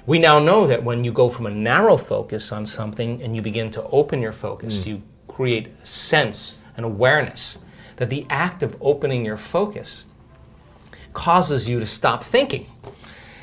We now know that when you go from a narrow focus on something and you begin to open your focus, you create a sense, an awareness, that the act of opening your focus causes you to stop thinking.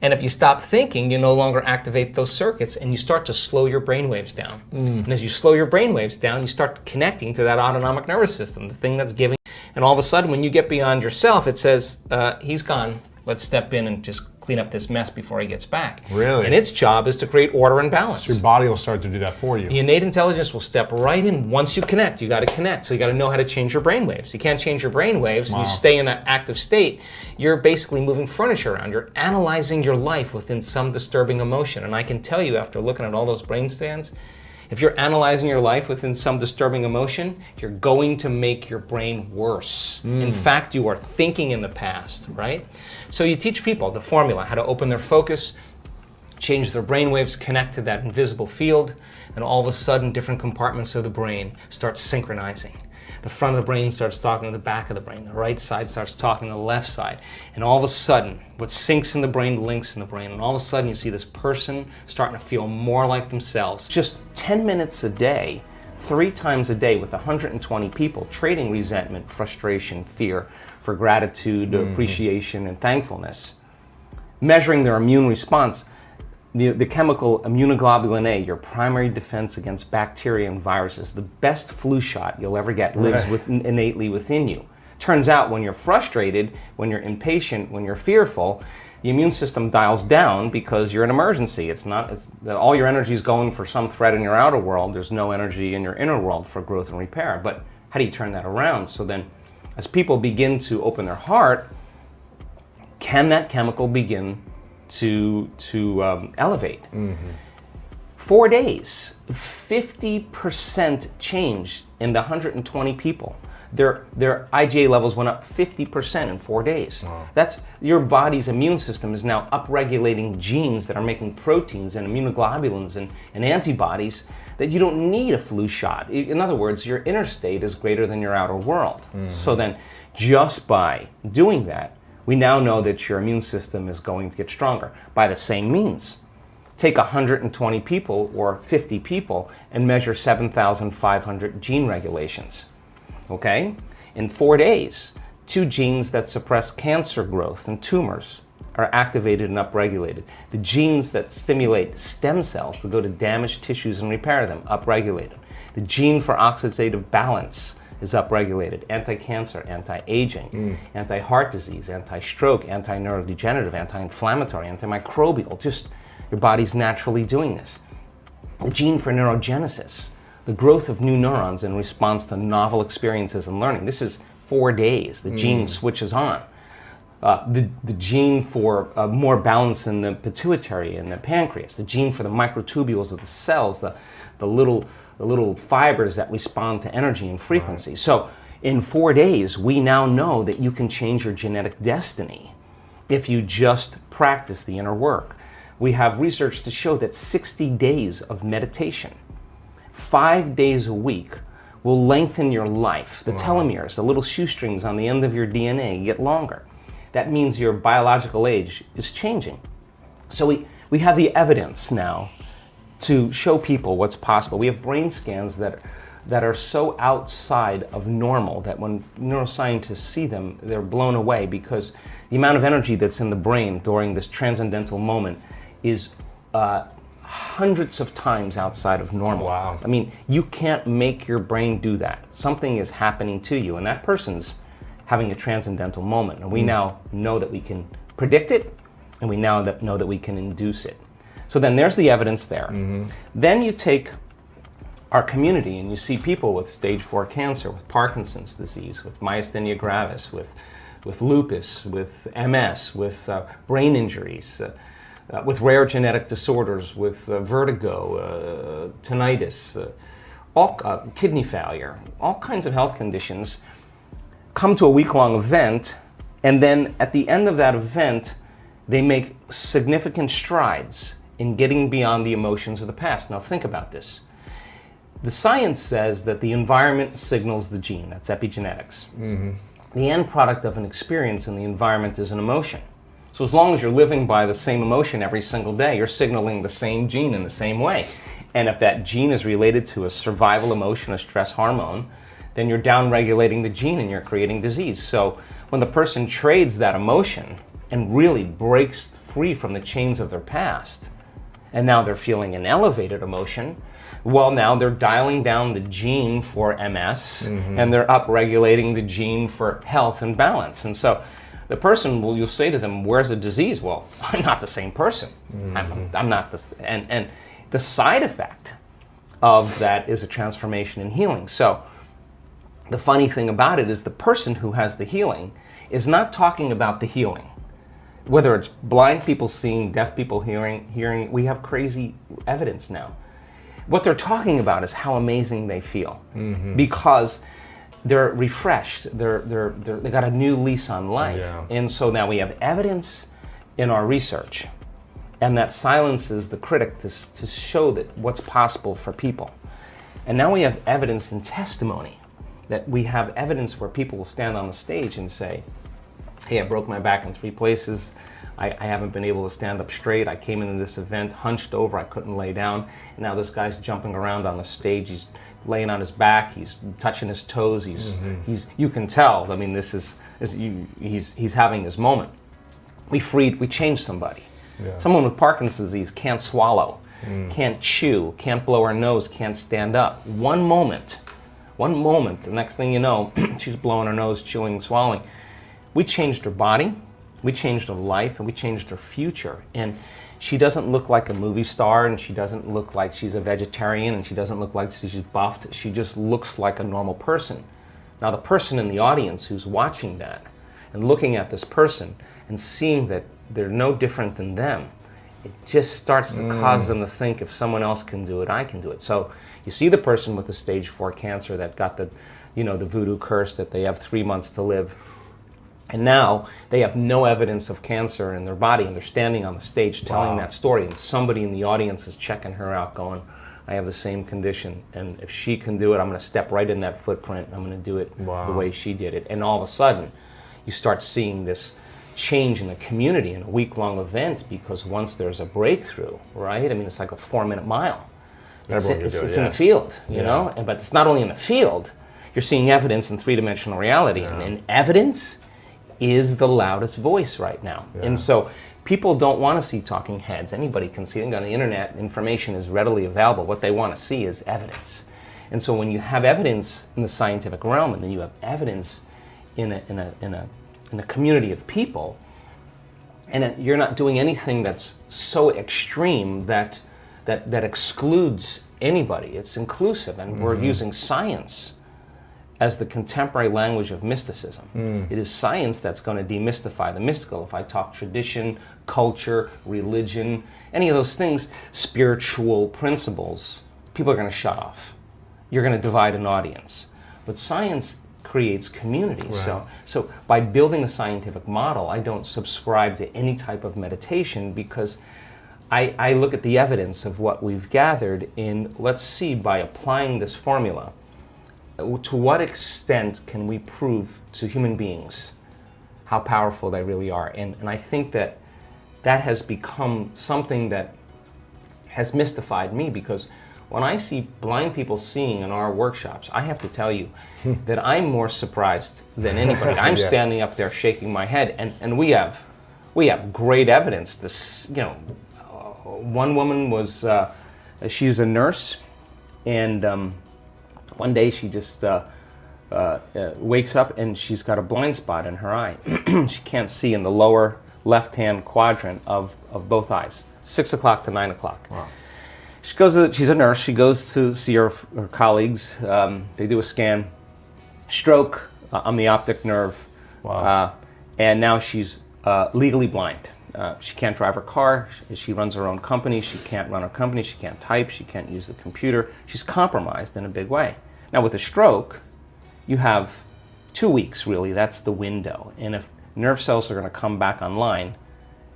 And if you stop thinking, you no longer activate those circuits and you start to slow your brain waves down. And as you slow your brain waves down, you start connecting to that autonomic nervous system, the thing that's giving. And all of a sudden, when you get beyond yourself, it says, he's gone. Let's step in and just clean up this mess before he gets back. Really? And its job is to create order and balance. So your body will start to do that for you. The innate intelligence will step right in. Once you connect, you got to connect. So you got to know how to change your brain waves. You can't change your brain waves and you stay in that active state. You're basically moving furniture around. You're analyzing your life within some disturbing emotion. And I can tell you, after looking at all those brain scans, if you're analyzing your life within some disturbing emotion, you're going to make your brain worse. In fact, you are thinking in the past, right? So you teach people the formula, how to open their focus, change their brain waves, connect to that invisible field, and all of a sudden different compartments of the brain start synchronizing. The front of the brain starts talking to the back of the brain. The right side starts talking to the left side. And all of a sudden, what syncs in the brain links in the brain. And all of a sudden, you see this person starting to feel more like themselves. Just 10 minutes a day, 3 times a day with 120 people, trading resentment, frustration, fear for gratitude, appreciation, and thankfulness. Measuring their immune response. The chemical immunoglobulin A, your primary defense against bacteria and viruses, the best flu shot you'll ever get, lives innately within you. Turns out when you're frustrated, when you're impatient, when you're fearful, the immune system dials down because you're in emergency. It's that all your energy is going for some threat in your outer world. There's no energy in your inner world for growth and repair. But how do you turn that around? So then, as people begin to open their heart, can that chemical begin to elevate? 4 days, 50% change in the 120 people. Their IgA levels went up 50% in 4 days. Wow. That's your body's immune system is now upregulating genes that are making proteins and immunoglobulins and antibodies that you don't need a flu shot. In other words, your inner state is greater than your outer world. So then, just by doing that, we now know that your immune system is going to get stronger. By the same means, take 120 people or 50 people and measure 7,500 gene regulations. Okay? In 4 days, 2 genes that suppress cancer growth and tumors are activated and upregulated. The genes that stimulate stem cells to go to damaged tissues and repair them, upregulated. The gene for oxidative balance is upregulated. Anti-cancer, anti-aging, anti-heart disease, anti-stroke, anti-neurodegenerative, anti-inflammatory, antimicrobial. Just your body's naturally doing this. The gene for neurogenesis, the growth of new neurons in response to novel experiences and learning. This is 4 days. The gene switches on. The gene for more balance in the pituitary and the pancreas. The gene for the microtubules of the cells, the little fibers that respond to energy and frequency. Right. So in 4 days, we now know that you can change your genetic destiny if you just practice the inner work. We have research to show that 60 days of meditation, 5 days a week, will lengthen your life. The telomeres, the little shoestrings on the end of your DNA, get longer. That means your biological age is changing. So we have the evidence now to show people what's possible. We have brain scans that are so outside of normal that when neuroscientists see them, they're blown away because the amount of energy that's in the brain during this transcendental moment is hundreds of times outside of normal. Wow. I mean, you can't make your brain do that. Something is happening to you, and that person's having a transcendental moment. And we now know that we can predict it, and we now know that we can induce it. So then there's the evidence there. Then you take our community and you see people with stage 4 cancer, with Parkinson's disease, with myasthenia gravis, with lupus, with MS, with brain injuries, with rare genetic disorders, with vertigo, tinnitus, kidney failure, all kinds of health conditions come to a week-long event, and then at the end of that event, they make significant strides in getting beyond the emotions of the past. Now think about this. The science says that the environment signals the gene. That's epigenetics. The end product of an experience in the environment is an emotion. So as long as you're living by the same emotion every single day, you're signaling the same gene in the same way. And if that gene is related to a survival emotion, a stress hormone, then you're downregulating the gene and you're creating disease. So when the person trades that emotion and really breaks free from the chains of their past, and now they're feeling an elevated emotion, well, now they're dialing down the gene for MS, and they're upregulating the gene for health and balance. And so the person, well, you'll say to them, where's the disease? Well, I'm not the same person. I'm not this. And the side effect of that is a transformation in healing. So the funny thing about it is the person who has the healing is not talking about the healing. Whether it's blind people seeing, deaf people hearing, we have crazy evidence now. What they're talking about is how amazing they feel because they're refreshed. They got a new lease on life. Yeah. And so now we have evidence in our research, and that silences the critic to show that what's possible for people. And now we have evidence in testimony, that we have evidence where people will stand on the stage and say, hey, I broke my back in 3 places. I haven't been able to stand up straight. I came into this event hunched over. I couldn't lay down. And now this guy's jumping around on the stage. He's laying on his back. He's touching his toes. He's you can tell. I mean, he's having his moment. We changed somebody. Yeah. Someone with Parkinson's disease can't swallow, can't chew, can't blow her nose, can't stand up. One moment, the next thing you know, she's blowing her nose, chewing, swallowing. We changed her body, we changed her life, and we changed her future. And she doesn't look like a movie star, and she doesn't look like she's a vegetarian, and she doesn't look like she's buffed. She just looks like a normal person. Now the person in the audience who's watching that and looking at this person and seeing that they're no different than them, it just starts to cause them to think, if someone else can do it, I can do it. So you see the person with the stage 4 cancer that got the voodoo curse that they have 3 months to live. And now they have no evidence of cancer in their body, and they're standing on the stage telling that story, and somebody in the audience is checking her out going, I have the same condition, and if she can do it, I'm going to step right in that footprint, I'm going to do it the way she did it. And all of a sudden, you start seeing this change in the community in a week-long event, because once there's a breakthrough, right? I mean, it's like a 4-minute mile. It's in the field, you know? But it's not only in the field, you're seeing evidence in 3-dimensional reality, and evidence is the loudest voice right now. Yeah. And so people don't want to see talking heads. Anybody can see it on the internet. Information is readily available. What they want to see is evidence. And so when you have evidence in the scientific realm, and then you have evidence in a community of people, and you're not doing anything that's so extreme that excludes anybody. It's inclusive, and we're using science as the contemporary language of mysticism. It is science that's going to demystify the mystical. If I talk tradition, culture, religion, any of those things, spiritual principles, people are going to shut off. You're going to divide an audience. But science creates community. Right. So by building a scientific model, I don't subscribe to any type of meditation, because I look at the evidence of what we've gathered in, let's see, by applying this formula, to what extent can we prove to human beings how powerful they really are? And I think that has become something that has mystified me, because when I see blind people seeing in our workshops, I have to tell you that I'm more surprised than anybody. I'm standing up there shaking my head, and we have great evidence. This, one woman was, she's a nurse, and one day she just wakes up and she's got a blind spot in her eye. She can't see in the lower left-hand quadrant of both eyes, 6 o'clock to 9 o'clock. Wow. She's a nurse. She goes to see her colleagues. They do a scan, stroke on the optic nerve, and now she's legally blind. She can't drive her car. She runs her own company. She can't run her company. She can't type. She can't use the computer. She's compromised in a big way. Now with a stroke, you have 2 weeks really. That's the window. And if nerve cells are going to come back online,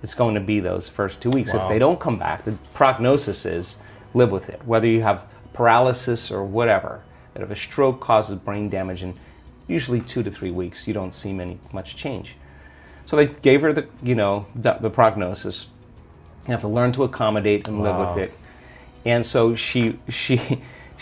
it's going to be those first 2 weeks. Wow. If they don't come back, the prognosis is live with it. Whether you have paralysis or whatever, that if a stroke causes brain damage in usually 2 to 3 weeks, you don't see much change. So they gave her the prognosis. You have to learn to accommodate and live with it. And so she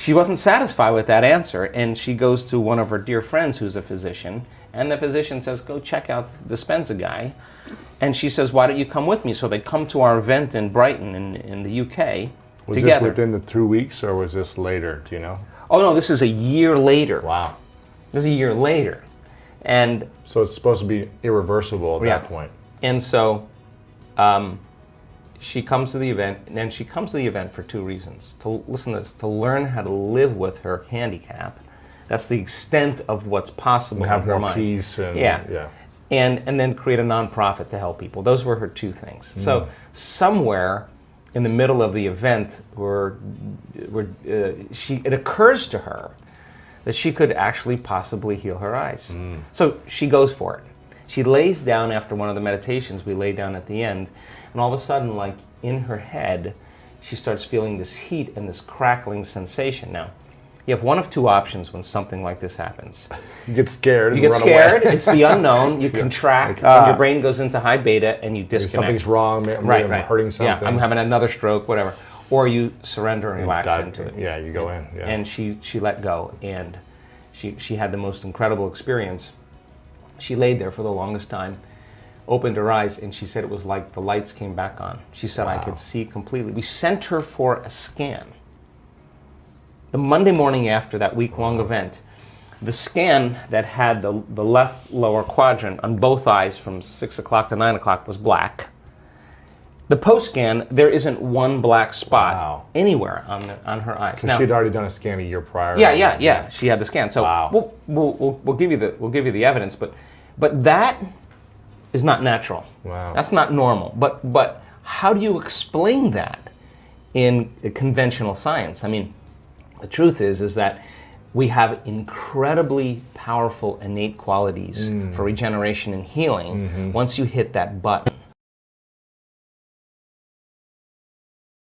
wasn't satisfied with that answer, and she goes to one of her dear friends who's a physician, and the physician says, go check out the Dispenza guy. And she says, why don't you come with me? So they come to our event in Brighton in the UK was together. this within the 2 weeks, or was this later? Do you know? Oh, no, this is a year later. Wow. This is a year later. And so it's supposed to be irreversible at that point. And so she comes to the event, and she comes to the event for 2 reasons. To listen to this, to learn how to live with her handicap. That's the extent of what's possible and have in her more mind. peace and And then create a nonprofit to help people. Those were her 2 things. So somewhere in the middle of the event, it occurs to her that she could actually possibly heal her eyes. So she goes for it. She lays down after one of the meditations we lay down at the end, and all of a sudden, like in her head, she starts feeling this heat and this crackling sensation. Now, you have one of 2 options when something like this happens. You get scared. You get scared. It's the unknown. You contract, and your brain goes into high beta, and you disconnect. Something's wrong. I'm hurting something. Yeah, I'm having another stroke, whatever. Or you surrender and relax into it. Yeah, you go in. Yeah. And she let go, and she had the most incredible experience. She laid there for the longest time, opened her eyes, and she said it was like the lights came back on. She said, I could see completely. We sent her for a scan. The Monday morning after that week-long event, the scan that had the left lower quadrant on both eyes from 6 o'clock to 9 o'clock was black. The post-scan, there isn't one black spot anywhere on her eyes. Because she'd already done a scan a year prior. Yeah. She had the scan. So we'll give you the evidence, but that is not natural. Wow. That's not normal. But how do you explain that in conventional science? I mean, the truth is that we have incredibly powerful innate qualities for regeneration and healing once you hit that button.